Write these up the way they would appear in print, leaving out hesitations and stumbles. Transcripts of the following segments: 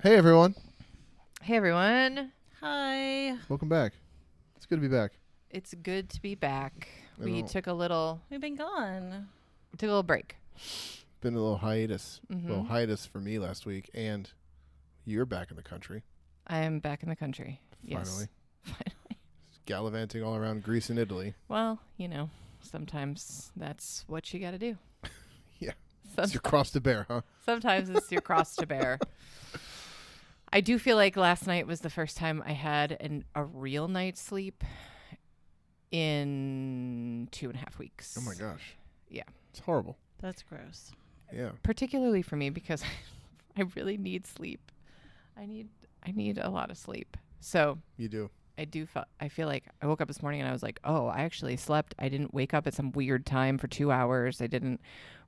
Hey, everyone. Hey, everyone. Hi. Welcome back. It's good to be back. It's good to be back. I We know. took a little We've been gone. break. Been a little hiatus. Mhm. Little hiatus for me last week, and you're back in the country. I am back in the country. Finally. Yes. Finally. Gallivanting all around Greece and Italy. Well, sometimes that's what you got to do. Yeah. Some- It's your cross to bear, huh? Sometimes it's your cross to bear. I do feel like last night was the first time I had a real night's sleep in 2.5 weeks. Oh, my gosh. Yeah. It's horrible. That's gross. Yeah. Particularly for me because I really need sleep. I need a lot of sleep. So You do. I feel like I woke up this morning and I was like, oh, I actually slept. I didn't wake up at some weird time for 2 hours.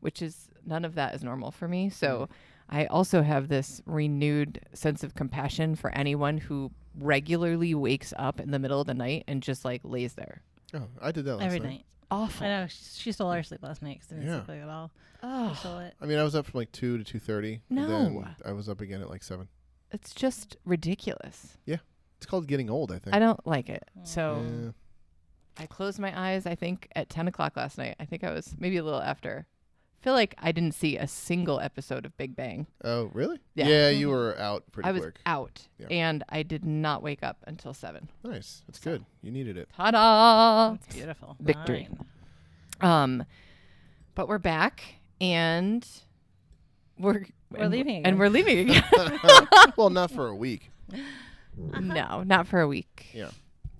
Which is none of that is normal for me. So I also have this renewed sense of compassion for anyone who regularly wakes up in the middle of the night and just like lays there. Oh, I did that last Every night. night. Awful. I know. She stole our sleep last night because I didn't Yeah. sleep like at all. Oh, She stole it. I mean, I was up from like 2 to 2:30. No. Then I was up again at like 7. it's just ridiculous. It's called getting old, I think. I don't like it. Mm. So Yeah. I closed my eyes, I think, at 10 o'clock last night. I think I was maybe a little after. I feel like I didn't see a single episode of Big Bang. Oh, really? Yeah. You were out pretty I was quick. out, Yeah. and I did not wake up until 7. Nice. That's So. good. You needed it. Ta-da! That's beautiful. Victory. Mine. But we're back, and we're leaving again. And we're leaving again. Well, not for a week. No, not for a week. Yeah.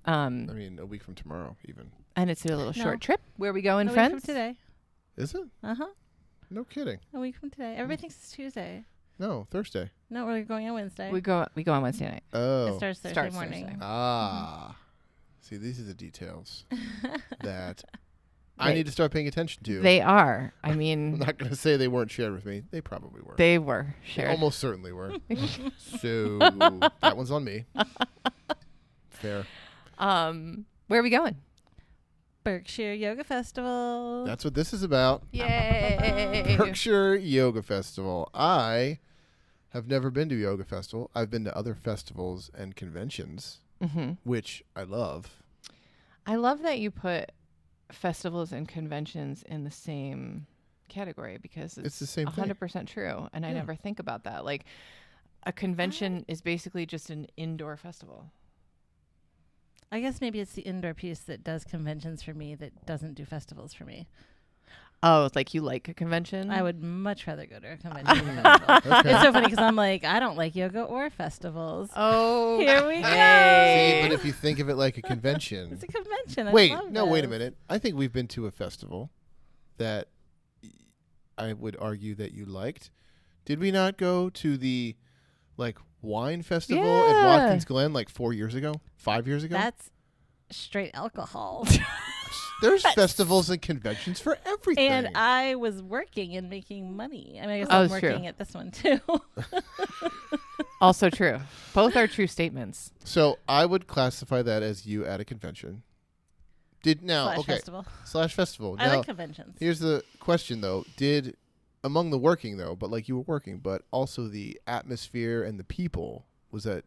I I mean, a week from tomorrow, even. and it's a little No. short trip. Where are we going, A week friends? from today. Is it? Uh-huh. No kidding. A week from today. Everybody thinks it's Tuesday. No, Thursday. No, we're going on Wednesday. We go on Wednesday night. Oh. It starts Thursday Starts morning. Thursday. Ah. See, these are the details that I Right. need to start paying attention to. They are. I I'm mean, not going to say they weren't shared with me. They probably were. they were They shared. almost certainly were. So that one's on me. Fair. Where are we going? Berkshire Yoga Festival. That's what this is about. Yay! Berkshire Yoga Festival. I have never been to a yoga festival. I've been to other festivals and conventions, Mm-hmm. which I love. I love that you put festivals and conventions in the same category because It's the same thing. 100% true. And I Yeah. never think about that. Like a convention is basically just an indoor festival. I guess maybe it's the indoor piece that does conventions for me that doesn't do festivals for me. Oh, it's like you like a convention? I would much rather go to a convention than a festival. Okay. It's so funny because I'm like, I don't like yoga or festivals. Oh, Here we go. hey. See, but if you think of it like a convention. It's a convention. Wait I love a this. minute. I think we've been to a festival that I would argue that you liked. Did we not go to the wine festival at Yeah. Watkins Glen 4 years ago? 5 years ago? That's straight alcohol. There's festivals and conventions for everything. And I was working and making money. I mean, I guess Oh, I'm it's true. working at this one too. Also true. Both are true statements. So I would classify that as you at a convention. Festival. Slash festival. I Now, like conventions. here's the question though. Among the working though, but you were working, but also the atmosphere and the people, was that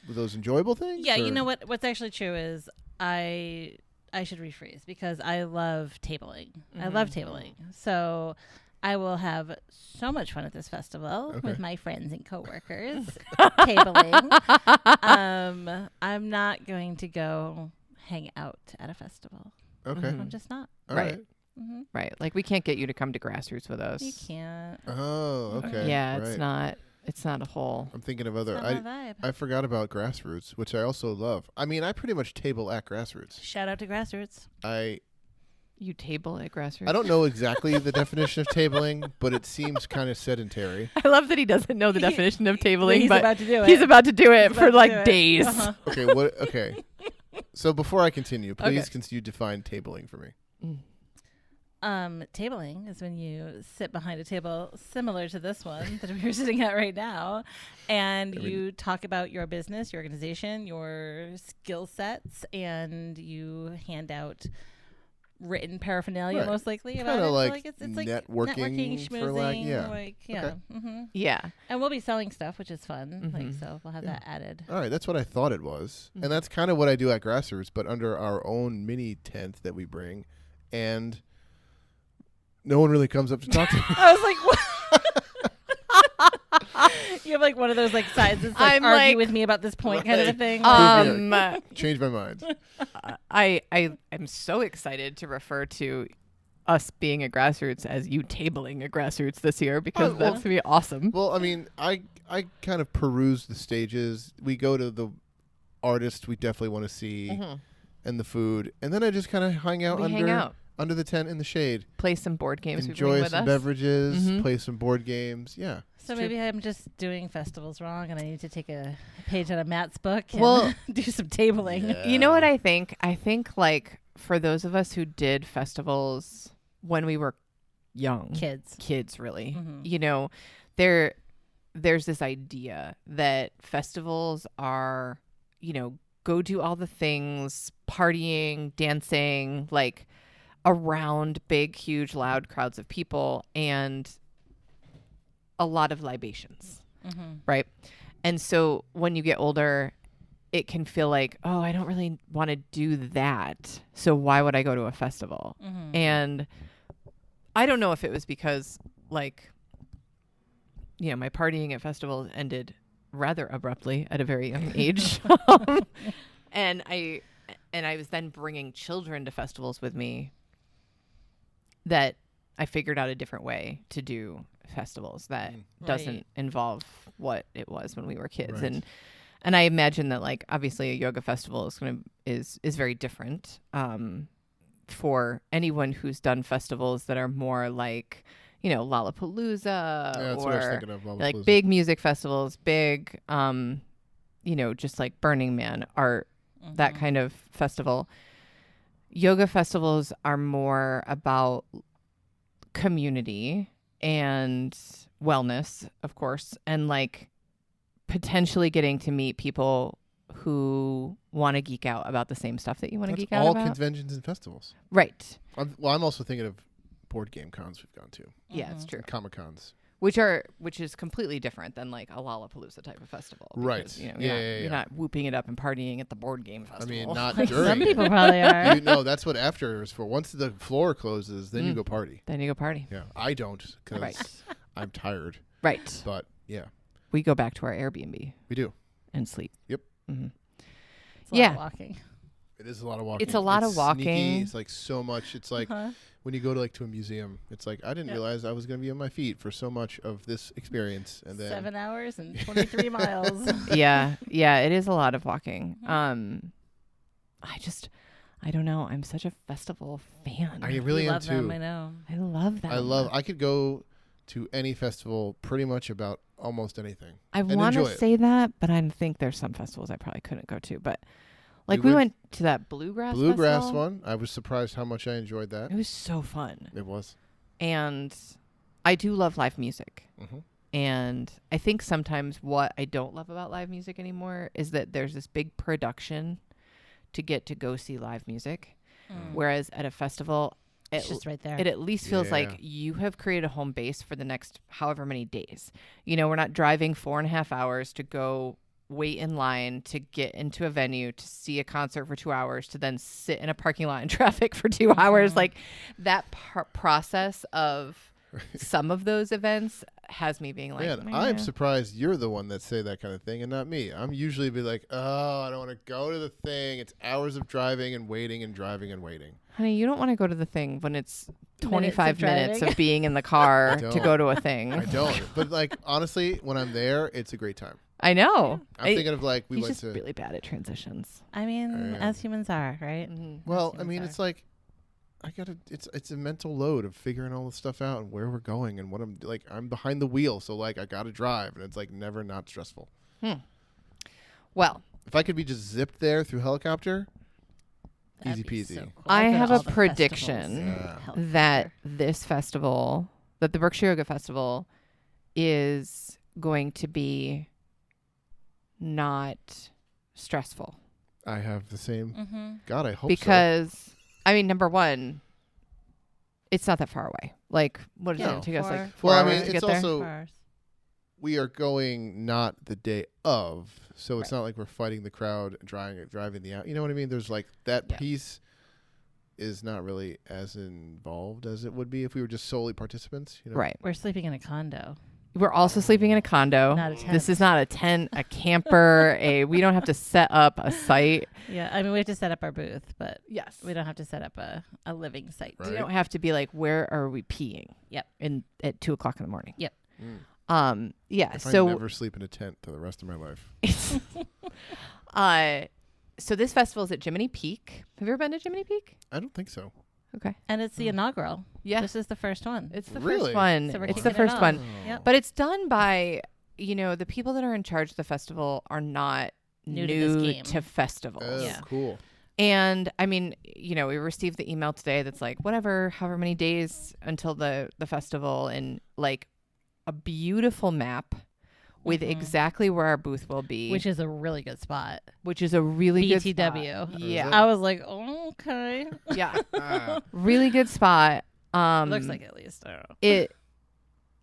were those enjoyable things? Yeah, you or- know what? What's actually true is I should rephrase because I love tabling. I love tabling. So I will have so much fun at this festival Okay. with my friends and coworkers tabling. I'm not going to go hang out at a festival. Okay. Mhm. I'm just not. All Right. right. Mm-hmm. Right. Like we can't get you to come to Grassroots with us. You can't. Oh, okay. Yeah, right. it's not a whole. I'm thinking of It's other. not my vibe. I forgot about Grassroots, which I also love. I mean, I pretty much table at Grassroots. Shout out to Grassroots. You table at Grassroots. I don't know exactly the definition of tabling, but it seems kind of sedentary. I love that he doesn't know the definition of tabling, He's but about to do it. he's about to do it He's for about to do it. days. Uh-huh. Okay, Okay. So before I continue, please Okay. continue to define tabling for me. Tabling is when you sit behind a table similar to this one that we're sitting at right now, and you talk about your business, your organization, your skill sets, and you hand out written paraphernalia, Right. most likely. Kinda about it. So, like it's networking for, like, schmoozing, yeah. like, yeah. Okay. Mm-hmm. Yeah. And we'll be selling stuff, which is fun. Like, Mhm. so we'll have Yeah. that added. All right, that's what I thought it was. Mhm. And that's kind of what I do at Grassroots, but under our own mini tent that we bring. And no one really comes up to talk to me. I was like, what? You have like one of those like signs that's like, I'm argue like- with me about this point kind of a thing. Change my mind. I'm so excited to refer to us being at Grassroots as you tabling at Grassroots this year because Oh, well- that's gonna be awesome. Well, I mean, I kind of peruse the stages. We go to the artists we definitely want to see Mhm. and the food. And then I just kind of hang out We hang out, under the tent in the shade. play some board games. we bring Enjoy with some us. beverages, Mhm. play some board games. Yeah. So It's maybe I'm just doing festivals wrong, and I need to take a page out of Matt's book and Well- do some tabling. Yeah. You know what I think? I think like for those of us who did festivals when we were young, Kids. really, Mhm. you know, there's this idea that festivals are, you know, go do all the things, partying, dancing, like around big, huge, loud crowds of people and a lot of libations. Mm-hmm. Right. And so when you get older, it can feel like, oh, I don't really want to do that. So why would I go to a festival? Mm-hmm. And I don't know if it was because, like, you know, my partying at festivals ended rather abruptly at a very young age. and I was then bringing children to festivals with me that I figured out a different way to do festivals that doesn't Right. involve what it was when we were kids. Right. And I imagine that, like, obviously a yoga festival is very different for anyone who's done festivals that are more like, you know, Lollapalooza Yeah, that's what I was or thinking of. like Lollapalooza. big music festivals, big, you know, just like Burning Man art, that Mm-hmm. kind of festival. Yoga festivals are more about community and wellness, of course, and like potentially getting to meet people who want to geek out about the same stuff that you want to That's geek out all about. conventions and festivals. Right. I'm also thinking of board game cons we've gone to. Yeah, it's Mhm. true. Comic cons. Which is completely different than like a Lollapalooza type of festival. Right. Because, you know, Yeah, you're not whooping it up and partying at the board game I festival. mean, not Like during. some people probably are. You know, that's what after is for. Once the floor closes, then you Mm. go party. Then you go party. Yeah, I don't because Right. I'm tired. Right. But yeah, We go back to our Airbnb we do. and sleep. Yep. hmm It's a lot Yeah. of walking. It is a lot of walking. It's a lot of sneaky. walking. It's like so much. It's like Uh-huh. when you go to a museum. It's like I didn't Yeah. realize I was going to be on my feet for so much of this experience, and then 7 hours and 23 miles. yeah. Yeah. It is a lot of walking. Mhm. I don't know. I'm such a festival fan. I really You am love too. them, I know. I love that. I could go to any festival pretty much about almost anything. I and want to enjoy it. say that, but I think there's some festivals I probably couldn't go to. But like We we went- went to that bluegrass Bluegrass festival. one, I was surprised how much I enjoyed that. It was so fun. It was. And I do love live music. Mm-hmm. And I think sometimes what I don't love about live music anymore is that there's this big production to get to go see live music. Mm. Whereas at a festival, It's just right there. it at least feels Yeah. like you have created a home base for the next however many days. You know, we're not driving 4.5 hours to go wait in line to get into a venue to see a concert for 2 hours to then sit in a parking lot in traffic for 2 hours. Mhm. Like that process of some of those events has me being like, Man, I'm surprised you're the one that say that kind of thing and not me. I'm usually be like, oh, I don't want to go to the thing. It's hours of driving and waiting and driving and waiting. honey, you don't want to go to the thing when it's Minutes of 25 minutes driving. of being in the car I to don't. go to a thing. I don't. But like honestly, when I'm there, it's a great time. I know. I'm thinking of like we He's went just to. really bad at transitions. I mean, Yeah. as humans are, right? Well, As I mean, humans it's like I gotta. It's a mental load of figuring all this stuff out and where we're going and what I'm like. I'm behind the wheel, so like I gotta drive, and it's like never not stressful. Well, If I could be just zipped there through helicopter, That'd be easy so peasy. cool. I I've been to have all a the prediction festivals. Yeah. that this festival, that the Berkshire Yoga Festival, is going to be not stressful. I have the same. Mm-hmm. God, I hope so. Because, I mean, number one, It's not that far away. Like, what does No. it take us? Like 4 Well, I hours mean, to it's get there? also- 4 hours. We are going not the day of, so it's Right. not like we're fighting the crowd, driving the out. You know what I mean? There's like that Yeah. piece is not really as involved as it would be if we were just solely participants. You know? Right. We're sleeping in a condo. We're also sleeping in a condo. Not a tent. This is not a tent, a camper. We don't have to set up a site. Yeah, I mean, we have to set up our booth, but Yes. we don't have to set up a living site. Right. We don't have to be like, where are we peeing? Yep. At 2:00 in the morning. Mm. Yeah. If So I never sleep in a tent for the rest of my life. so this festival is at Jiminy Peak. Have you ever been to Jiminy Peak? I don't think so. Okay. And it's the inaugural. Yeah. This is the first one. It's the Really? first one. So we're It's kicking the it first off. one. Yep. But it's done by, the people that are in charge of the festival are not New new, to this game. to festivals. Oh, Yeah. cool. And I mean, we received the email today that's like, however many days until the festival, and like a beautiful map with Mhm. exactly where our booth will be, Which is a really good spot. which is a really good BTW. spot. Oh, is Yeah. it? I was like, oh, okay. Yeah. Ah, Really good spot. Looks like at least. I don't know. It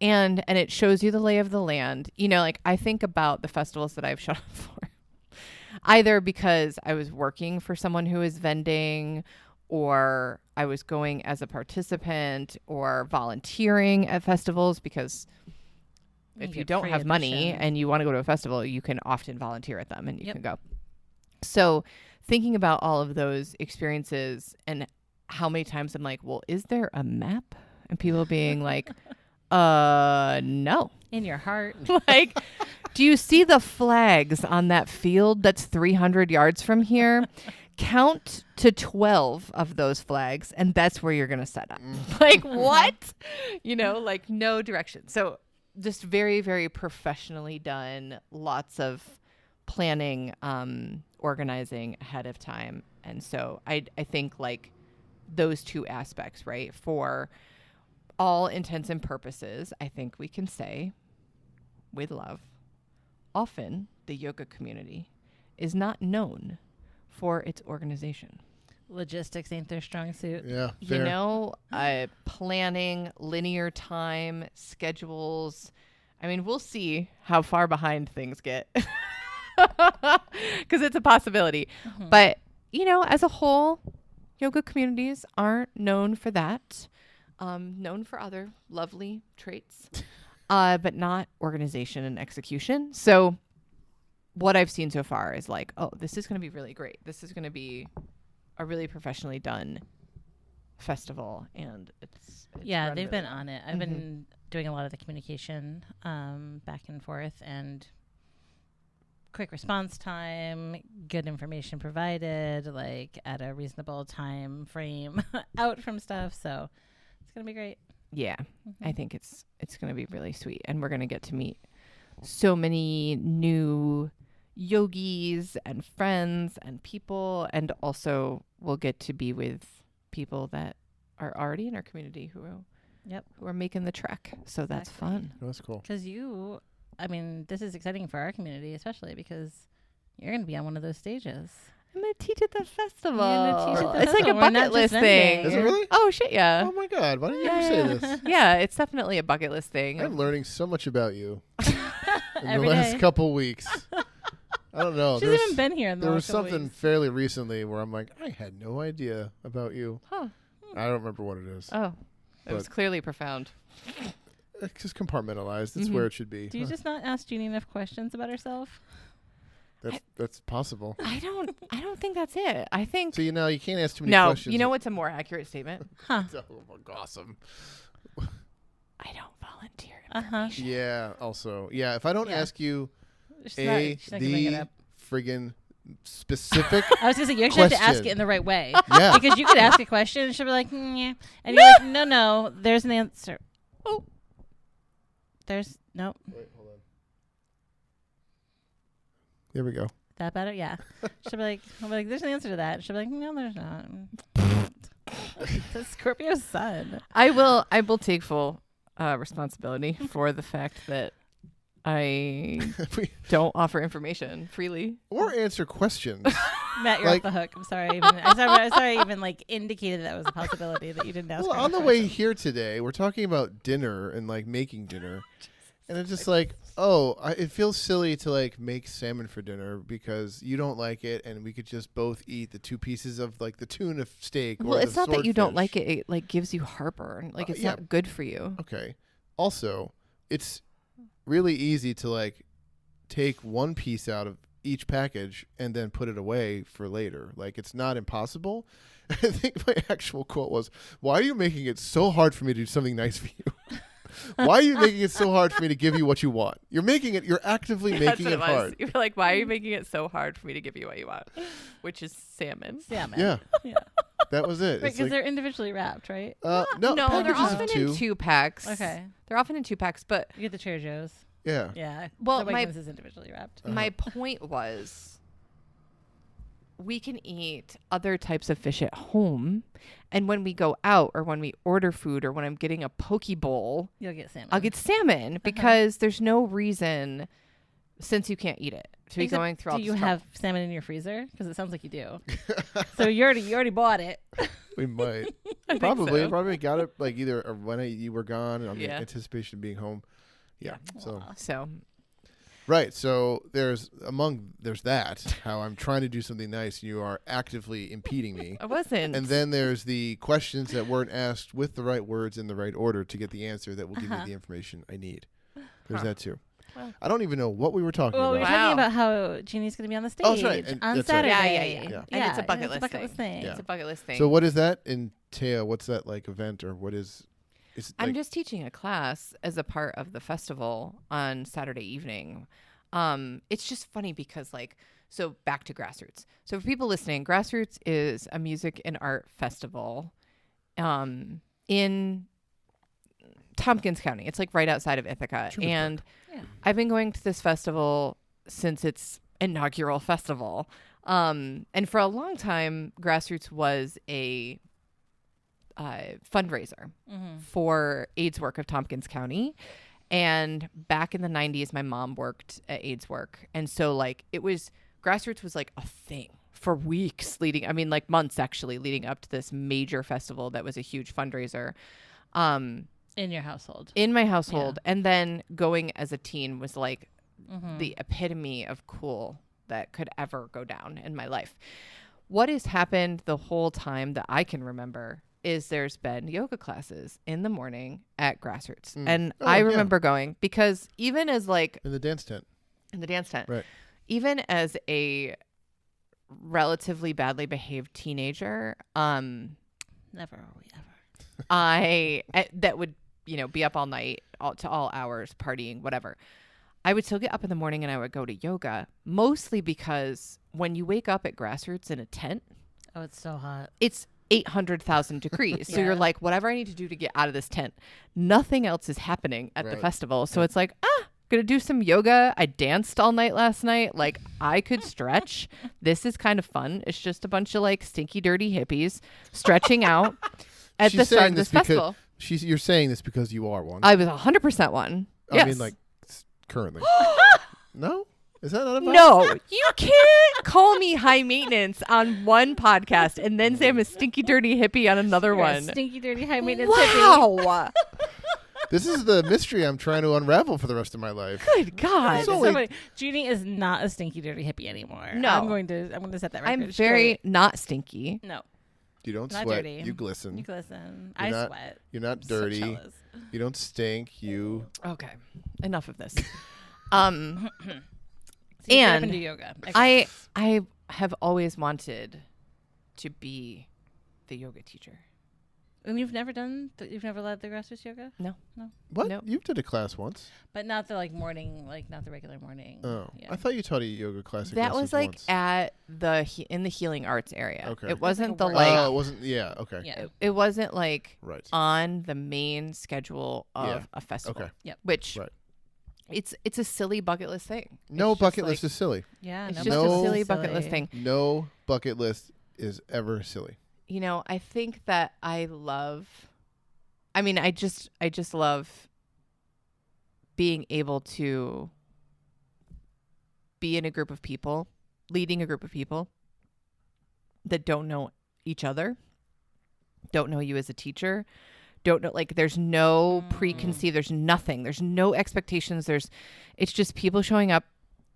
and it shows you the lay of the land. Like I think about the festivals that I've shut up for. Either because I was working for someone who was vending, or I was going as a participant or volunteering at festivals, because if you get don't free have money admission. and you want to go to a festival, you can often volunteer at them and you Yep. can go. So thinking about all of those experiences and how many times I'm like, well, is there a map? And people being like, no. In your heart. Like, do you see the flags on that field that's 300 yards from here? Count to 12 of those flags, and that's where you're going to set up. Like, what? Like no direction. So just very, very professionally done. Lots of planning, organizing ahead of time. And so I think like those two aspects, right? For all intents and purposes, I think we can say with love, often the yoga community is not known for its organization. Logistics ain't their strong suit. yeah. Fair. Planning, linear time, schedules. I mean, we'll see how far behind things get because it's a possibility. Mhm. But, as a whole, yoga communities aren't known for that. Known for other lovely traits, but not organization and execution. So what I've seen so far is like, oh, this is going to be really great. This is going to be a really professionally done festival. And it's Yeah, run they've really been well. on it. I've been doing a lot of the communication back and forth, and quick response time, good information provided, like at a reasonable time frame out from stuff. So it's going to be great. Yeah, Mhm. I think it's going to be really sweet. And we're going to get to meet so many new yogis and friends and people. And also we'll get to be with people that are already in our community who are making the trek. So that's Exactly. fun. Oh, that's cool. Because this is exciting for our community, especially because you're going to be on one of those stages. I'm going to teach at the festival. gonna teach at the It's like a festival. We're not bucket just list thing. vending. Is it really? Oh, shit, yeah. Oh my God! Why didn't you Yeah, ever say yeah. this? Yeah, it's definitely a bucket list thing. I'm learning so much about you in the Every last day. couple weeks. I don't know. She's even been here in the There last was couple something weeks. fairly recently where I'm like, I had no idea about you. Huh. I don't remember what it is. Oh, it was But- clearly profound. It's just compartmentalized. It's Mhm. where it should be. Do you just not ask Jeannie enough questions about herself? That's possible. I don't think that's it. I think So you can't ask too many no. questions. You know what's a more accurate statement? Huh. Oh, awesome. I don't volunteer. Uh-huh. Yeah. Also, yeah. If I don't Yeah. ask you She's a not gonna bring it the up. friggin' specific, I was going to say, you actually have to ask question. it in the right way. yeah. Because you could ask a question and she'll be like, yeah. And you're like, no, there's an answer. Oh. There's, no. Wait, hold on. There we go. That better? Yeah. She'll be like, there's an answer to that. She'll be like, no, there's not. It's Scorpio's sun. I will take full responsibility for the fact that I don't offer information freely. Or answer questions. Matt, you're Like- off the hook. I'm sorry. I'm sorry. I even like indicated that was a possibility that you didn't ask. Well, her on the that way question. here today, we're talking about dinner and like making dinner, and it's just like, oh, it feels silly to like make salmon for dinner because you don't like it, and we could just both eat the 2 pieces of like the tuna steak. Well, or it's the not that you don't like swordfish. it. It like gives you heartburn. Like it's yeah. not good for you. Okay. Also, it's really easy to like take 1 piece out of each package and then put it away for later. Like it's not impossible. I think my actual quote was, "Why are you making it so hard for me to do something nice for you? Why are you making it so hard for me to give you what you want? You're actively making it hard." You're like, why are you making it so hard for me to give you what you want? Which is salmon. Salmon. Yeah, Yeah. that was it. Right, It's because like, they're individually wrapped, right? no, they're packages of often 2. in 2 packs. Okay. They're often in 2 packs, but You get the Trader Joe's. Yeah. Yeah. Well, the my- Wegmans is individually wrapped. Uh-huh. my point was we can eat other types of fish at home, and when we go out or when we order food or when I'm getting a poke bowl, You'll get salmon. I'll get salmon because there's no reason, since you can't eat it, to be Except, going through all do this you trouble. have salmon in your freezer? Because it sounds like you do. So you already bought it. We might. I think Probably. so. Probably got it like either when you were gone and on the Yeah. anticipation of being home. Yeah. So Aw. So right. So there's that, how I'm trying to do something nice and you are actively impeding me. I wasn't. And then there's the questions that weren't asked with the right words in the right order to get the answer that will give me the information I need. There's Huh. that too. Well. I don't even know what we were talking Well, we were about. talking Wow. about how Jeannie's going to be on the stage Oh, that's right. And on that's right. Saturday. Yeah. Yeah. And it's a bucket list thing. Yeah. it's a bucket list thing. So what does that entail? What's that like event or what is? Is it I'm like, just teaching a class as a part of the festival on Saturday evening. It's just funny because so back to Grassroots. So for people listening, Grassroots is a music and art festival in Tompkins County. It's like right outside of Ithaca. Trumansburg. And Yeah. I've been going to this festival since its inaugural festival. And for a long time, Grassroots was a fundraiser for AIDS work of Tompkins County. And back in the 90s, my mom worked at AIDS work. And so Grassroots was like a thing for weeks months actually leading up to this major festival that was a huge fundraiser. In your household. In my household. And then going as a teen was like Mm-hmm. the epitome of cool that could ever go down in my life. What has happened the whole time that I can remember is there's been yoga classes in the morning at Grassroots. And Oh, I yeah. remember going because even as in the dance tent. in the dance tent, Right. even as a relatively badly behaved teenager, Never are we ever. that would, be up all night, to all hours, partying, whatever. I would still get up in the morning and I would go to yoga, mostly because when you wake up at Grassroots in a tent, Oh, it's so hot. it's 800,000 degrees. So you're Yeah. like, whatever I need to do to get out of this tent, nothing else is happening at the Right. festival. So it's like, gonna do some yoga. I danced all night last night. Like I could stretch. This is kind of fun. It's just a bunch of stinky, dirty hippies stretching out at She's the start saying of this this because- festival. You're saying this because you are one. I was 100% one. I Yes. mean, currently. No? Is that not a vibe? No, you can't call me high maintenance on one podcast and then say I'm a stinky, dirty hippie on another You're a one. stinky, dirty, high maintenance hippie. Wow. This is the mystery I'm trying to unravel for the rest of my life. Good God. It's only- Somebody, Judy is not a stinky, dirty hippie anymore. No. I'm going to set that record I'm very straight. not stinky. No, You don't Not sweat. dirty. You glisten. you listen. You're I not- sweat. You're not So dirty. jealous. You don't stink. You. Okay. Enough of this. So you get up And and do yoga. I have always wanted to be the yoga teacher. And you've never you've never led the Grassroots yoga, What? Nope. You did a class once. but not the morning, not the regular morning. Oh, yeah. I thought you taught a yoga class. At That was Grassroots once. at in the healing arts area. Okay. It wasn't the workshop. Oh, it wasn't. Yeah. Okay. yeah. it wasn't Right. on the main schedule of Yeah. a festival. Okay. Yep. Which Right. it's a silly bucket list thing. No It's just bucket list like- is silly. Yeah, It's no, just No- a silly bucket list thing. No bucket list is ever silly. I think that I just love being able to be in a group of people, leading a group of people, that don't know each other, don't know you as a teacher, don't know, like there's no preconceived, there's nothing, there's no expectations, it's just people showing up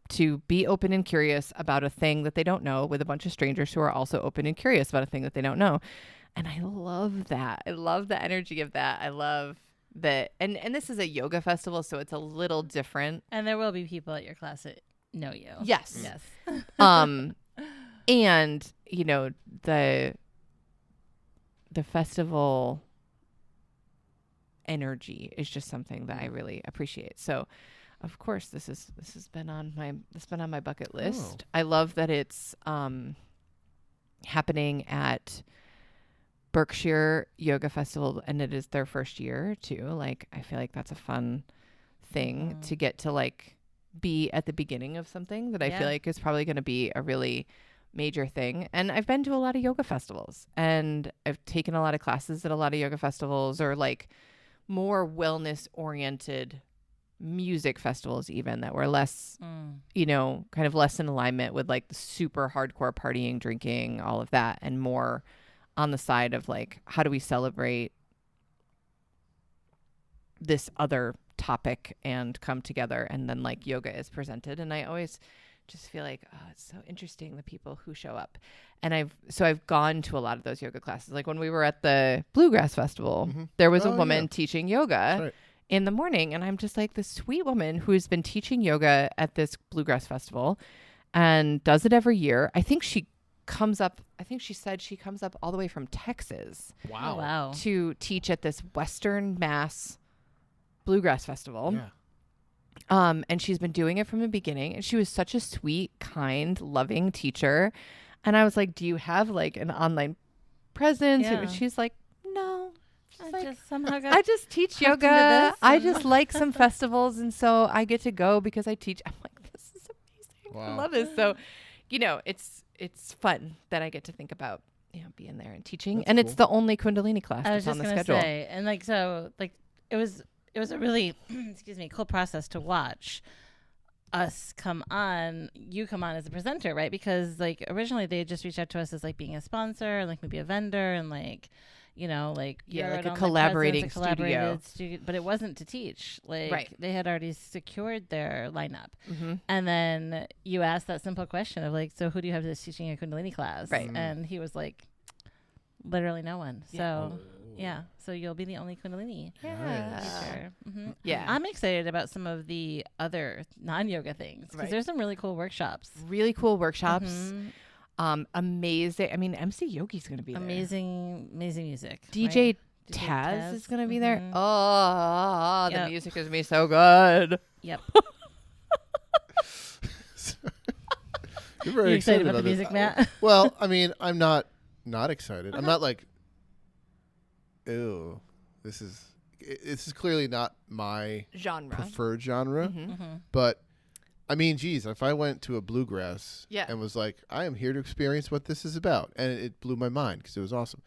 to be open and curious about a thing that they don't know with a bunch of strangers who are also open and curious about a thing that they don't know. And I love that. I love the energy of that. I love that. And this is a yoga festival, so it's a little different. And there will be people at your class that know you. Yes. Yes. And, you know, the festival energy is just something that I really appreciate. So, of course, this has been on my bucket list. I love that it's happening at Berkshire Yoga Festival, and it is their first year too. Like, I feel like that's a fun thing to get to, like, be at the beginning of something that I feel like is probably going to be a really major thing. And I've been to a lot of yoga festivals, and I've taken a lot of classes at a lot of yoga festivals, or like more wellness oriented music festivals even, that were less you know, kind of less in alignment with like the super hardcore partying, drinking, all of that, and more on the side of like, how do we celebrate this other topic and come together, and then like yoga is presented. And I always just feel like, oh, it's so interesting, the people who show up. And I've gone to a lot of those yoga classes. Like when we were at the Bluegrass Festival, there was a woman teaching yoga in the morning, and I'm just like, this sweet woman who's been teaching yoga at this Bluegrass Festival and does it every year. I think she said she comes up all the way from Texas to teach at this Western Mass Bluegrass Festival. And she's been doing it from the beginning, and she was such a sweet, kind, loving teacher. And I was like, do you have like an online presence? And she's like, no. I just teach yoga. I just like some festivals, and so I get to go because I teach. I'm like, this is amazing. I love this. So, you know, it's fun that I get to think about, you know, being there and teaching. That's it's the only Kundalini class that's on the schedule. And like, so like it was a really cool process to watch us come on as a presenter, right? Because like originally they had just reached out to us as like being a sponsor, like maybe a vendor, and like, you know, like like a collaborating studio. But it wasn't to teach. Like they had already secured their lineup. And then you asked that simple question of like, so who do you have that's teaching a Kundalini class? Right. And he was like, literally no one. So so you'll be the only Kundalini teacher. Yeah. I'm excited about some of the other non-yoga things, because there's some really cool workshops. Amazing. I mean, MC Yogi's going to be there. Amazing music. DJ Taz is going to be there. Oh, the music is going to be so good. Yep. You're very excited about the music, Matt? Well, I mean, I'm not excited. I'm not like, ew, this is clearly not my preferred genre. But I mean, geez, if I went to a bluegrass and was like, I am here to experience what this is about, and it blew my mind because it was awesome,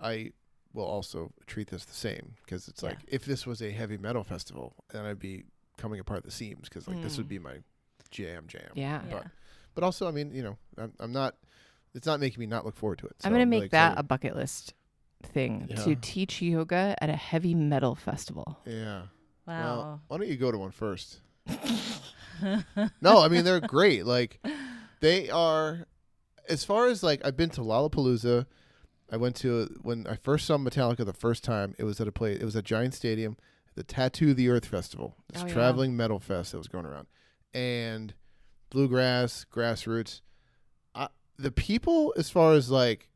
I will also treat this the same, because it's like, if this was a heavy metal festival, then I'd be coming apart the seams, because like this would be my jam. Yeah. But also, I mean, you know, I'm not. It's not making me not look forward to it. So I'm gonna make that a bucket list thing, to teach yoga at a heavy metal festival. Yeah. Wow. Well, why don't you go to one first? No, I mean, they're great. Like, they are, as far as like, I've been to Lollapalooza. I went to, when I first saw Metallica the first time, it was at a giant stadium, the Tattoo the Earth Festival, this traveling metal fest that was going around, and bluegrass, grassroots. The people, as far as like,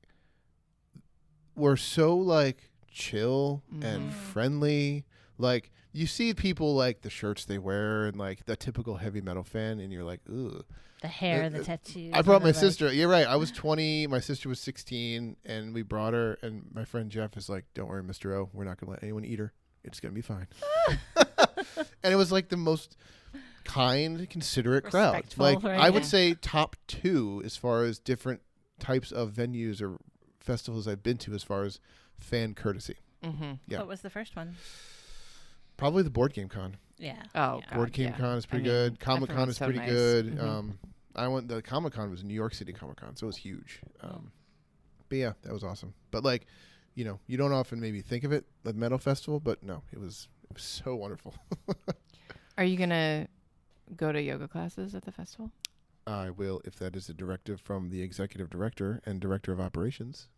were so like chill and friendly. Like, you see people, like the shirts they wear and like the typical heavy metal fan, and you're like, ooh. The hair, the tattoos. I brought my sister. You're right. I was 20. My sister was 16, and we brought her. And my friend Jeff is like, "Don't worry, Mr. O. We're not gonna let anyone eat her. It's gonna be fine." And it was like the most kind, considerate crowd. Like, I would say top 2 as far as different types of venues or festivals I've been to as far as fan courtesy. Yeah. What was the first one? Probably the Board Game Con. Yeah. Oh, God, Board Game Con is pretty good. Comic Con is pretty good. I went. The Comic Con was New York City Comic Con, so it was huge. But yeah, that was awesome. But like, you don't often maybe think of it like metal festival, but no, it was so wonderful. Are you gonna go to yoga classes at the festival? I will, if that is a directive from the executive director and director of operations.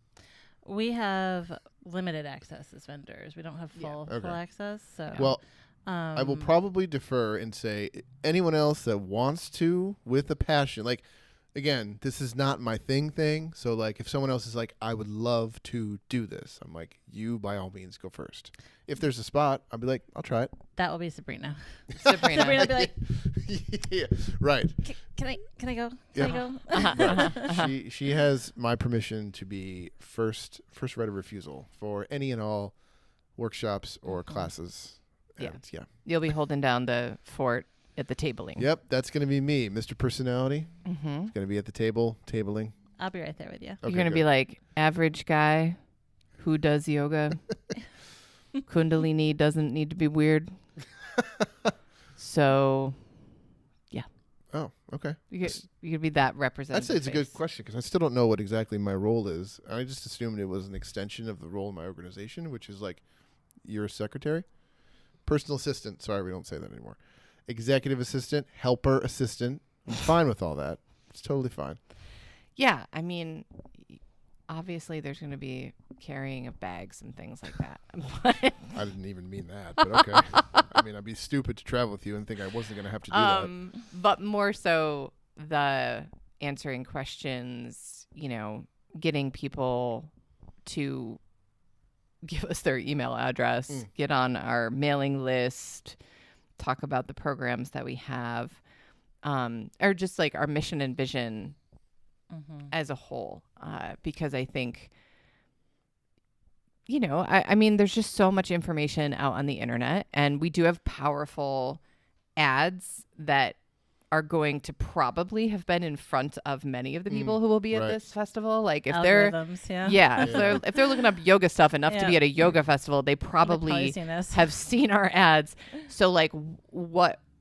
We have limited access as vendors. We don't have full access. So Well, I will probably defer and say anyone else that wants to with a passion, like, again, this is not my thing. So like if someone else is like, I would love to do this, I'm like, you by all means go first. If there's a spot, I'll be like, I'll try it. that will be Sabrina. Sabrina. Sabrina will be like, Yeah, right. Can I go? Yeah. Can I go? Right. She has my permission to be first right of refusal for any and all workshops or classes. Yeah. And yeah. You'll be holding down the fort at the tabling. Yep, that's going to be me, Mr. Personality. Mm-hmm. Going to be at the table, tabling. I'll be right there with you. Okay, You're going to good. be like, average guy who does yoga. Kundalini doesn't need to be weird. So, Oh, okay. you could be that representative. I'd say it's a good face. question because I still don't know what exactly my role is. I just assumed it was an extension of the role in my organization, which is like you're a secretary, personal assistant. Sorry, we don't say that anymore. Executive assistant, helper assistant. I'm fine with all that. It's totally fine. Yeah, I mean, obviously there's going to be carrying of bags and things like that. But I didn't even mean that, but okay. I mean, I'd be stupid to travel with you and think I wasn't going to have to do that. But more so the answering questions, getting people to give us their email address, get on our mailing list, talk about the programs that we have, or just like our mission and vision as a whole. Because I think, I mean, there's just so much information out on the internet, and we do have powerful ads that are going to probably have been in front of many of the people who will be at this festival. Like if they're, if they're looking up yoga stuff enough to be at a yoga festival, they probably have seen our ads. So like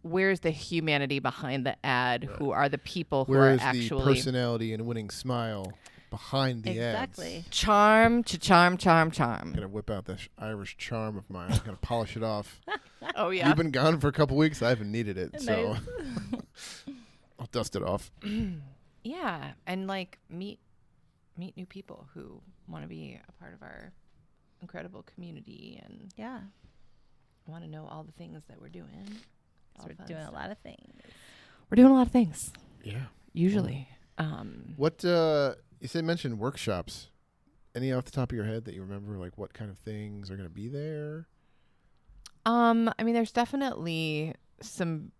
where's the humanity behind the ad? Who are the people who Where is are actually the personality and winning smile behind the ads? Charm to charm. I'm gonna whip out this Irish charm of mine. I'm gonna polish it off. Oh yeah. You've been gone for a couple weeks. I haven't needed it, so I'll dust it off. Yeah, and like meet new people who want to be a part of our incredible community and want to know all the things that we're doing. So we're doing a lot of things. We're doing a lot of things. Yeah. Usually. What you mentioned workshops. Any off the top of your head that you remember, like what kind of things are going to be there? I mean, there's definitely some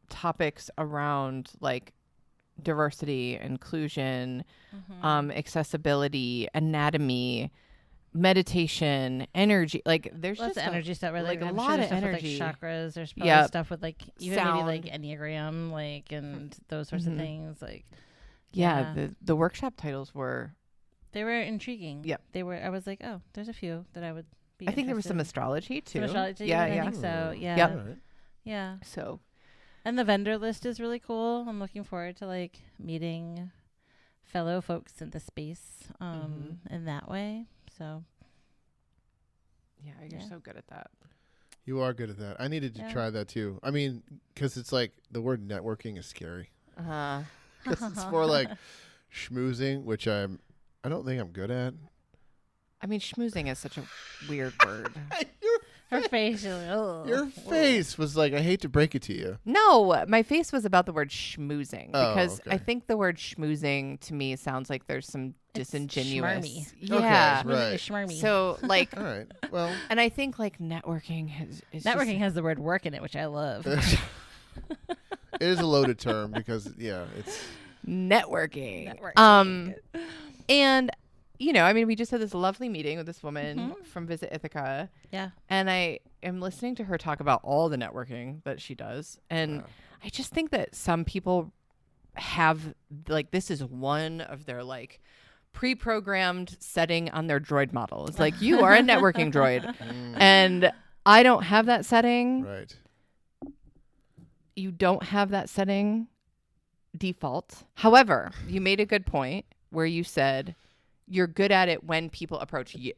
topics around like diversity, inclusion, accessibility, anatomy, meditation, energy. Like there's lots just of energy stuff. like I'm a lot of stuff energy. with, like, chakras. There's probably stuff with like even Sound. maybe like Enneagram, like and those sorts of things. Like the workshop titles were. They were intriguing. Yep. They were. I was like, oh, there's a few that I would be. I think there was some astrology too. Some astrology. Yeah, I think so. Yeah. Yep. All right. Yeah. So. And the vendor list is really cool. I'm looking forward to like meeting fellow folks in the space in that way. So. Yeah, you're so good at that. You are good at that. I needed to try that too. I mean, because it's like the word networking is scary. Because it's more like schmoozing, which I don't think I'm good at. I mean, schmoozing is such a weird word. Her face. Your face was like, I hate to break it to you. No, my face was about the word schmoozing because okay. I think the word schmoozing to me sounds like there's some disingenuous. Schmarmy. Yeah. Okay, right. Schmarmy. So like, All right. Well, and I think like networking is Networking has the word work in it, which I love. it is a loaded term because it's networking. Networking. And I mean, we just had this lovely meeting with this woman from Visit Ithaca. Yeah. And I am listening to her talk about all the networking that she does. And I just think that some people have, like, this is one of their, like, pre-programmed setting on their droid model. It's like, you are a networking droid. And I don't have that setting. right. You don't have that setting default. However, you made a good point where you said, you're good at it when people approach you.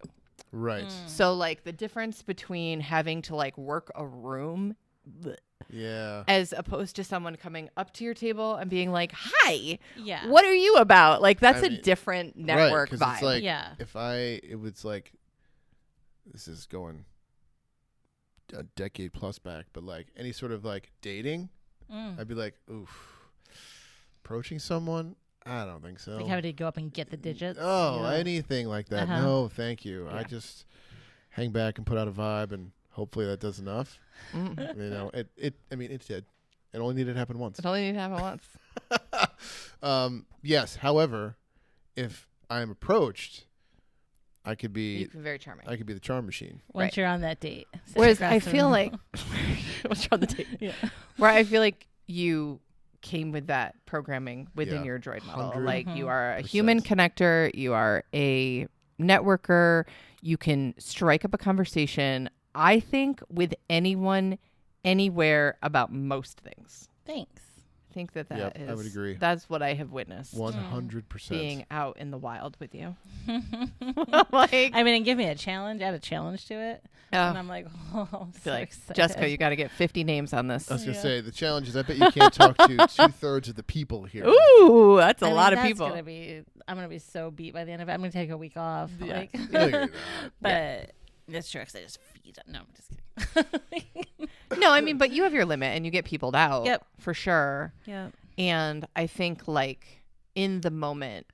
Right. So like the difference between having to like work a room Yeah. as opposed to someone coming up to your table and being like, "Hi, Yeah. what are you about?" Like that's I a mean, different network 'cause vibe. It's like, Yeah. if it was like, this is going a decade plus back, but like any sort of like dating, I'd be like, oof, approaching someone, I don't think so. Like having to go up and get the digits. Oh, Yeah. anything like that. Uh-huh. No, thank you. I Yeah. just hang back and put out a vibe, and hopefully that does enough. Mm. You know, I mean, it did. It only needed to happen once. It only need to happen once. Yes. However, if I'm approached, I could You be can be very charming. I could be the charm machine. Once Right. you're on that date. Sit Whereas across I the feel room. like what's on the tape? Yeah. Where I feel like you came with that programming within Yeah. your droid model. 100%. Like you are a human connector, you are a networker, you can strike up a conversation, I think, with anyone, anywhere about most things. Thanks. I think that Yep, is. I would agree. That's what I have witnessed 100%. being out in the wild with you. I Like, mean, and give me a challenge. Add a challenge to it. And I'm like, oh, I'm I so feel like excited. Jessica, you got to get 50 names on this. I was gonna Yeah. say the challenge is I bet you can't talk to 2/3 of the people here. Ooh, that's a I mean, lot of that's people. I'm gonna be so beat by the end of it. I'm gonna take a week off. Yeah. Like, No, you're not. but that's true. 'Cause I just feed. No, I'm just kidding. No, I mean, but you have your limit and you get peopled out. Yep. For sure. Yeah. And I think like in the moment,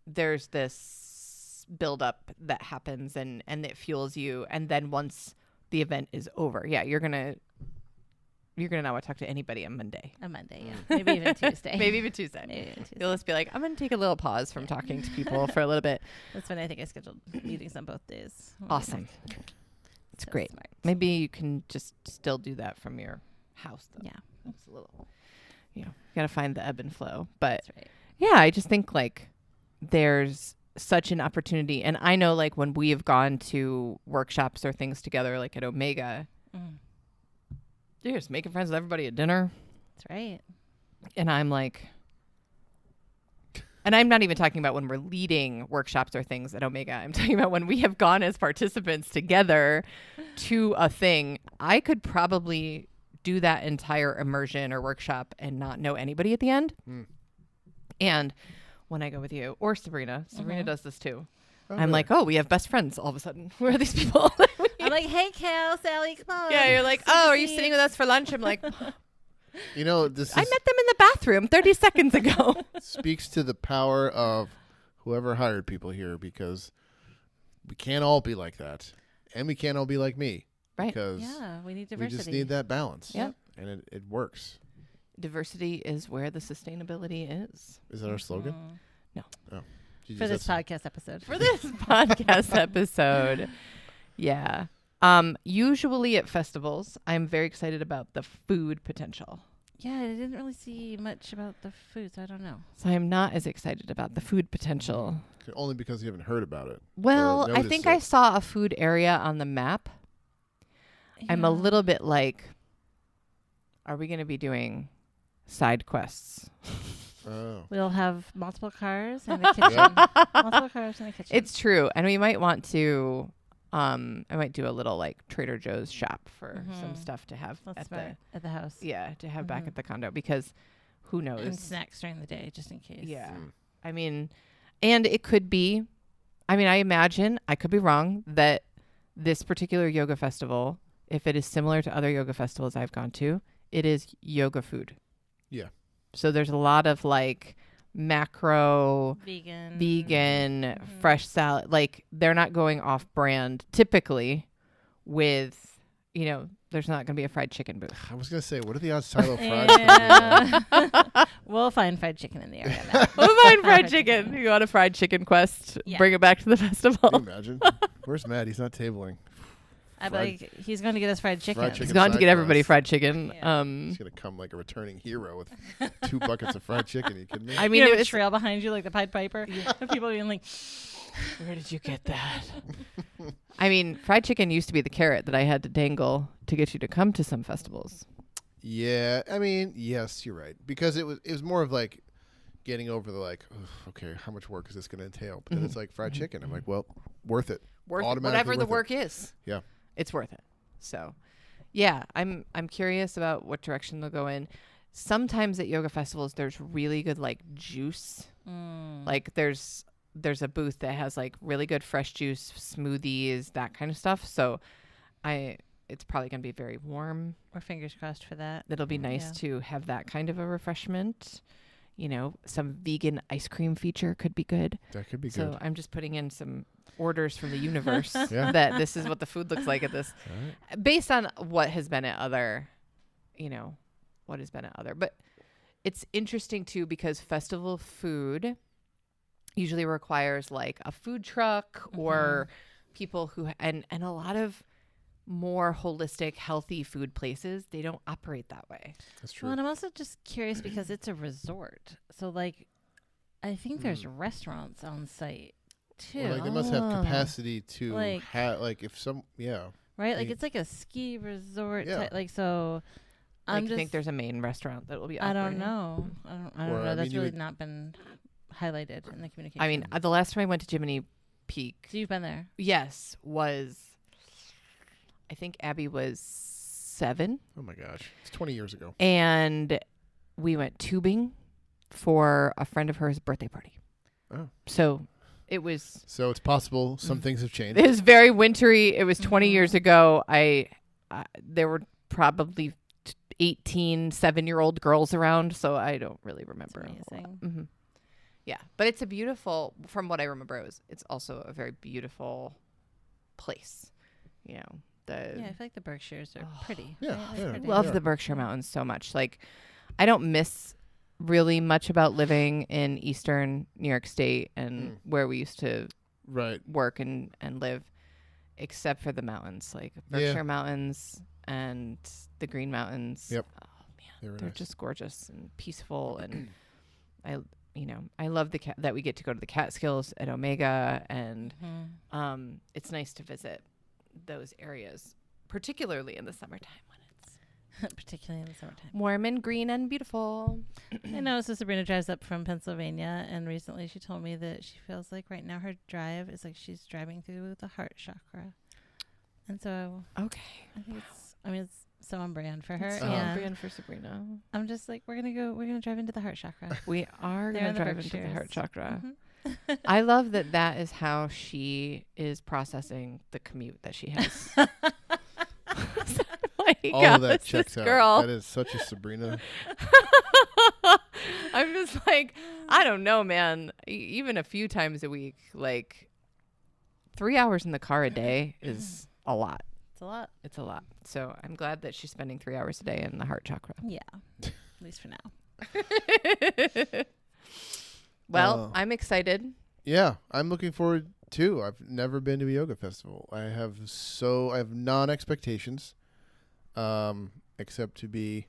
there's this buildup that happens and it fuels you. And then once the event is over, yeah, you're gonna not want to talk to anybody on Monday. On Monday, yeah. Maybe even Tuesday. Maybe even Tuesday. Maybe even Tuesday. You'll just be like, I'm gonna take a little pause from talking to people for a little bit. That's when I think I scheduled meetings on both days. Awesome. It's So great. smart. Maybe you can just still do that from your house though. Yeah, It's a little, you gotta find the ebb and flow. But that's right. yeah, I just think like there's such an opportunity. And I know like when we have gone to workshops or things together, like at Omega, you're just making friends with everybody at dinner. That's right. And I'm like, and I'm not even talking about when we're leading workshops or things at Omega. I'm talking about when we have gone as participants together to a thing. I could probably do that entire immersion or workshop and not know anybody at the end. And when I go with you or Sabrina does this too. Oh, I'm really? like, oh, we have best friends all of a sudden. Who are these people? I'm like, hey, Cal, Sally, come on. Yeah, you're like, oh, are you sitting with us for lunch? I'm like, You know, this I met them in the bathroom 30 seconds ago. speaks to the power of whoever hired people here, because we can't all be like that, and we can't all be like me, Right. because Yeah, we need we diversity. just need that balance. Yep. And it works. Diversity is where the sustainability is. Is that our slogan? No. Oh, Did you For just this podcast episode. For this podcast episode. Yeah. Usually at festivals, I'm very excited about the food potential. Yeah, I didn't really see much about the food, so I don't know. So I'm not as excited about the food potential. Only because you haven't heard about it. Well, I noticed think it. I saw a food area on the map. I'm a Yeah. little bit like, are we going to be doing side quests? Oh. We'll have multiple cars in the kitchen. Multiple cars in the kitchen. It's true. And we might want to, I might do a little like Trader Joe's shop for some stuff to have That's at smart. At the house. to have back at the condo, because who knows? And snacks during the day, just in case. Yeah. Mm. I mean, and it could be, I mean, I imagine, I could be wrong, that this particular yoga festival, if it is similar to other yoga festivals I've gone to, it is yoga food. Yeah. So there's a lot of like macro, Vegan. fresh salad. Like they're not going off brand typically with, there's not going to be a fried chicken booth. I was gonna say, what are the odds Silo Fried? Yeah. We'll find fried chicken in the area. Now. We'll find fried chicken. You want a fried chicken quest? Yeah. Bring it back to the festival. Can you imagine? Where's Matt? He's not tabling. I'd be Fried- like, he's going to get us fried chicken. Fried chicken. He's gone to side get everybody quest. fried chicken. Yeah. He's gonna come like a returning hero with 2 buckets of fried chicken. You kidding me? I You mean, have it a was, trail behind you like the Pied Piper. And people being like, where did you get that? I mean, fried chicken used to be the carrot that I had to dangle to get you to come to some festivals. Yeah, I mean, yes, you're right, because it was more of like getting over the like, "Ugh, okay, how much work is this going to entail? But then it's like fried chicken. I'm like, well, worth it. Whatever the work is. Yeah. It's worth it. So, yeah, I'm curious about what direction they'll go in. Sometimes at yoga festivals, there's really good like juice. Like there's a booth that has like really good fresh juice, smoothies, that kind of stuff. So, it's probably going to be very warm. We're fingers crossed for that. It'll be nice to have that kind of a refreshment. You know, some vegan ice cream feature could be good. That could be So good. I'm just putting in some orders from the universe Yeah. that this is what the food looks like at this, based on what has been at other, But it's interesting too because festival food usually requires like a food truck or people who and a lot of more holistic, healthy food places, they don't operate that way. That's true. Well, and I'm also just curious because it's a resort. So, like, I think there's restaurants on site, too. Or, like, they must have capacity to Like- have, like, if some, right? Like, They- it's like a ski resort. Yeah. Like, so I'm I just... think there's a main restaurant that will be I operating. don't know. I don't Or, know. I That's mean, you really would- not been highlighted in the communication. I mean, the last time I went to Jiminy Peak, So you've been there. yes, I think Abby was 7. oh my gosh, it's 20 years ago. And we went tubing for a friend of hers' birthday party. Oh. So it was So it's possible some things have changed. it was very wintry. It was 20 years ago. There were probably 18 7-year-old girls around, so I don't really remember. That's a whole lot. amazing. Yeah, but it's a beautiful. From what I remember, it's also a very beautiful place. You know, Yeah, I feel like the Berkshires are pretty. Yeah, right? They're yeah. pretty. love Yeah. the Berkshire Mountains so much. Like, I don't miss really much about living in Eastern New York State and where we used to Right. work and live, except for the mountains, like Yeah. Berkshire Mountains and the Green Mountains. Yep. Oh man, They were they're nice. just gorgeous and peaceful, and I love that we get to go to the Catskills at Omega, and Mhm. it's nice to visit those areas, particularly in the summertime when it's Particularly in the summertime. warm and green and beautiful. I know. So Sabrina drives up from Pennsylvania, and recently she told me that she feels like right now her drive is like she's driving through the heart chakra, and so Okay. I think it's so on brand for her. It's Uh-huh. And brand for Sabrina. I'm just like, we're gonna drive into the heart chakra. We are They're going in to the drive into the heart Berkshires. chakra. Mhm. I love that is how she is processing the commute that she has. Like, All of that this checks out. girl. That is such a Sabrina. I'm just like, I don't know, man. Even a few times a week, like 3 hours in the car a day is a lot. It's a lot. It's a lot. So I'm glad that she's spending 3 hours a day in the heart chakra. Yeah, at least for now. Well, I'm excited. Yeah, I'm looking forward too. I've never been to a yoga festival. I have non-expectations, except to be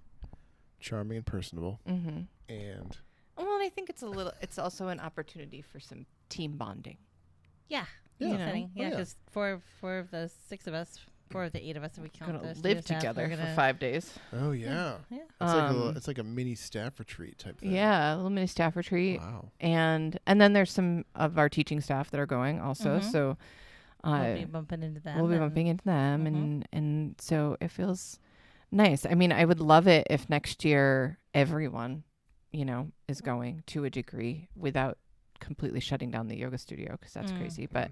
charming and personable. Mm-hmm. And Well, and I think it's also an opportunity for some team bonding. Yeah. Yeah. You know? Fitting. Oh, Yeah, yeah. because four of the 6 of us, 4 of the 8 of us, if we count Gonna the live student staff, together we're for gonna- 5 days. oh yeah, Yeah. it's like a mini staff retreat type thing. Yeah, a little mini staff retreat. Wow. And then there's some of our teaching staff that are going also. Mhm. So We'll be bumping into them. we'll be and- bumping into them, Mhm. and so it feels nice. I mean, I would love it if next year everyone, is going to a degree without completely shutting down the yoga studio, because that's Mm. crazy. But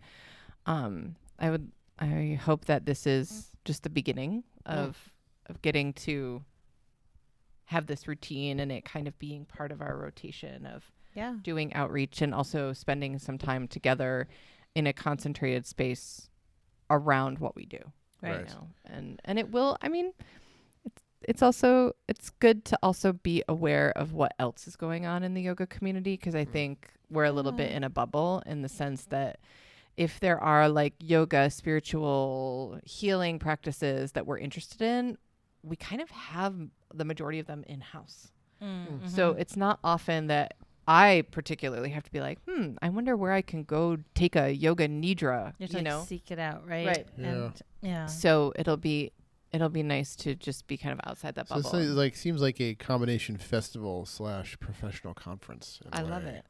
I hope that this is just the beginning of getting to have this routine and it kind of being part of our rotation of Yeah. doing outreach and also spending some time together in a concentrated space around what we do. Right. And it will, I mean, it's good to also be aware of what else is going on in the yoga community, because I think we're a little bit Yeah. in a bubble in the sense that if there are like yoga, spiritual healing practices that we're interested in, we kind of have the majority of them in-house. Mm-hmm. So it's not often that I particularly have to be like, I wonder where I can go take a yoga nidra, you have to like, seek it out, right? Right. Yeah. And, yeah. So it'll be it'll be nice to just be kind of outside that So bubble. it's like seems like a combination festival / professional conference. in a I love way, it.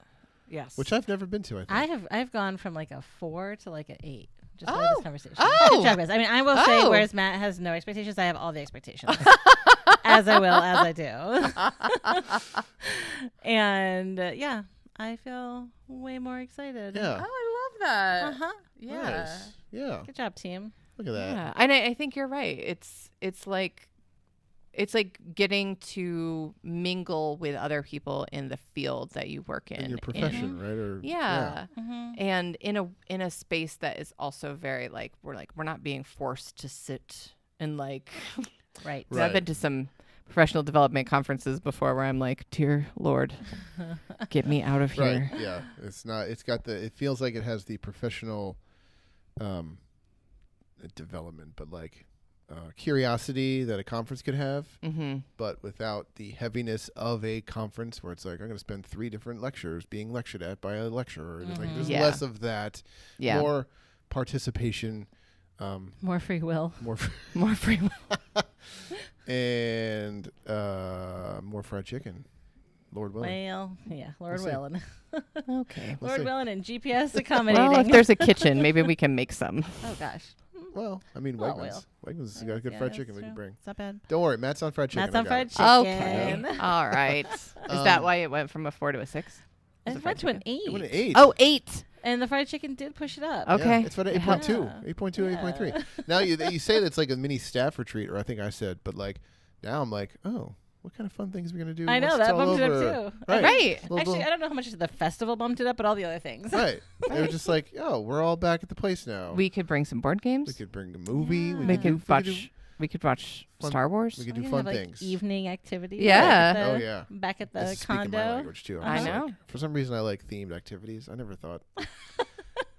Yes. Which I've never been to. I think. I've gone from like a 4 to like an 8. Just by Oh. this conversation. Oh. Good job, guys. I mean, I will say, Oh. whereas Matt has no expectations, I have all the expectations. As I will, as I do. And yeah, I feel way more excited. Yeah. Oh, I love that. Uh-huh. Yeah. Nice. Yeah. Good job, team. Look at that. Yeah. And I think you're right. It's like getting to mingle with other people in the field that you work in. In your profession, right? Or Yeah. Mm-hmm. And in a space that is also very we're not being forced to sit and like Right. Right. I've been to some professional development conferences before where I'm like, dear Lord, get me out of Right. here. Yeah. It's not. It's got the. It feels like it has the professional, development, but like curiosity that a conference could have, Mm-hmm. but without the heaviness of a conference where it's like I'm going to spend 3 different lectures being lectured at by a lecturer. It's like Mhm. there's Yeah. less of that, Yeah. more participation, More free will. more More free will. and more fried chicken. Lord willing. Well, yeah, Lord We'll see. willing. Okay. We'll Lord see. willing and GPS accommodating. Well, if there's a kitchen, maybe we can make some. Oh gosh. Well, I mean, Well, Wegmans. Wegmans has got good Yeah, fried that's chicken we can true. bring. It's not bad. Don't worry, Matt's on fried chicken. Matt's I on got fried it. chicken. Okay. All right. Is that why it went from a 4 to a 6? Was It it went to fried an 8. It went an 8. Oh, 8. And the fried chicken did push it up. Okay. Yeah, it's about 8.2. Yeah. 8.2, 8.3. Now you say that's like a mini staff retreat, or I think I said, but like now I'm like, oh, what kind of fun things are we gonna do? I know, once that it's all bumped it over? up too. Right. Actually, I don't know how much the festival bumped it up, but all the other things. Right. It was just like, oh, we're all back at the place now. We could bring some board games. We could bring a movie. Yeah. We We could could watch. We could watch fun- Star Wars. we could We do can fun have, like, things. evening activities. Yeah. Back at Oh the, yeah. Back at This the is speaking my condo. language too. I'm I just know. like- for some reason, I like themed activities. I never thought. I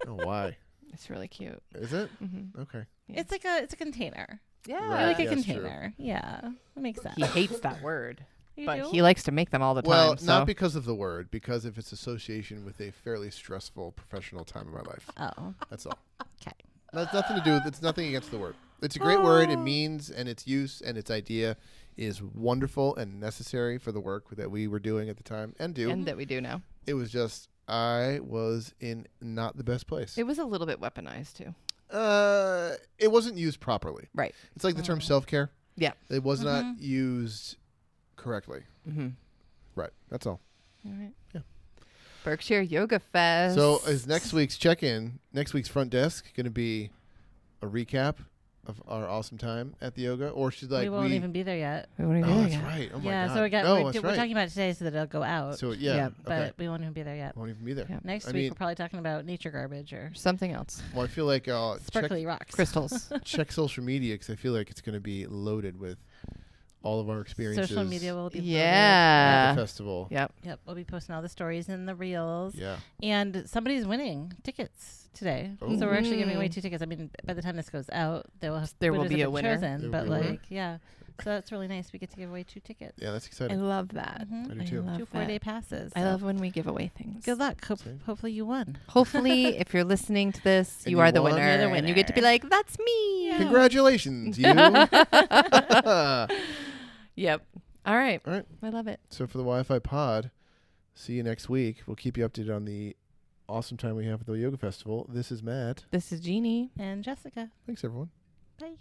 don't know why. It's really cute. Is it? Mm-hmm. Okay. It's a container. Yeah. Right. Like a Yeah, it's true. container. Yeah. That makes sense. He hates that word, You but do? he likes to make them all the time. Well, so. not because of the word, because of its association with a fairly stressful professional time of my life. Oh. That's all. 'Kay. That's nothing to do with. It's nothing against the word. It's a great word. It means, and its use and its idea is wonderful and necessary for the work that we were doing at the time and do. And that we do now. It was just I was in not the best place. It was a little bit weaponized too. It wasn't used properly. Right. It's like the term self-care. Yeah. It was not used correctly. Mm-hmm. Right. That's all. All right. Yeah. Berkshire Yoga Fest. So is next week's check-in, next week's front desk going to be a recap of our awesome time at the yoga, or should like we won't even be there yet. We won't even Oh, do that's that. right. Oh my Yeah, god. so no, we're that's talking about it today so that it'll go out. So yeah. Yeah, Okay. but we won't even be there yet. Won't even be there. Yeah. Next I week mean- we're probably talking about nature garbage or Something else. Well, I feel like sparkly rocks. Crystals. check social media because I feel like it's going to be loaded with all of our experiences. Social media will be loaded. at Yeah. the festival. Yep. Yep, we'll be posting all the stories and the reels. Yeah. And somebody's winning tickets today. Oh. So we're actually giving away Mm. 2 tickets. I mean, by the time this goes out, there will There will be a have been winner. chosen, There will but be a winner. like, yeah. So that's really nice. We get to give away 2 tickets. Yeah, that's I exciting. love that. Mhm. I do too. love 2 that. 4-day passes. I so love when we give away things. Good luck. Same. Hopefully you won. Hopefully, if you're listening to this, And you you are the won? winner, You're the and you get to be winner. like, "That's me." Yeah. Congratulations, you. Yep. All right. All right. I love it. So for the Wi-Fi pod, see you next week. We'll keep you updated on the awesome time we have at the yoga festival. This is Matt. This is Jeannie. And Jessica. Thanks, everyone. Bye.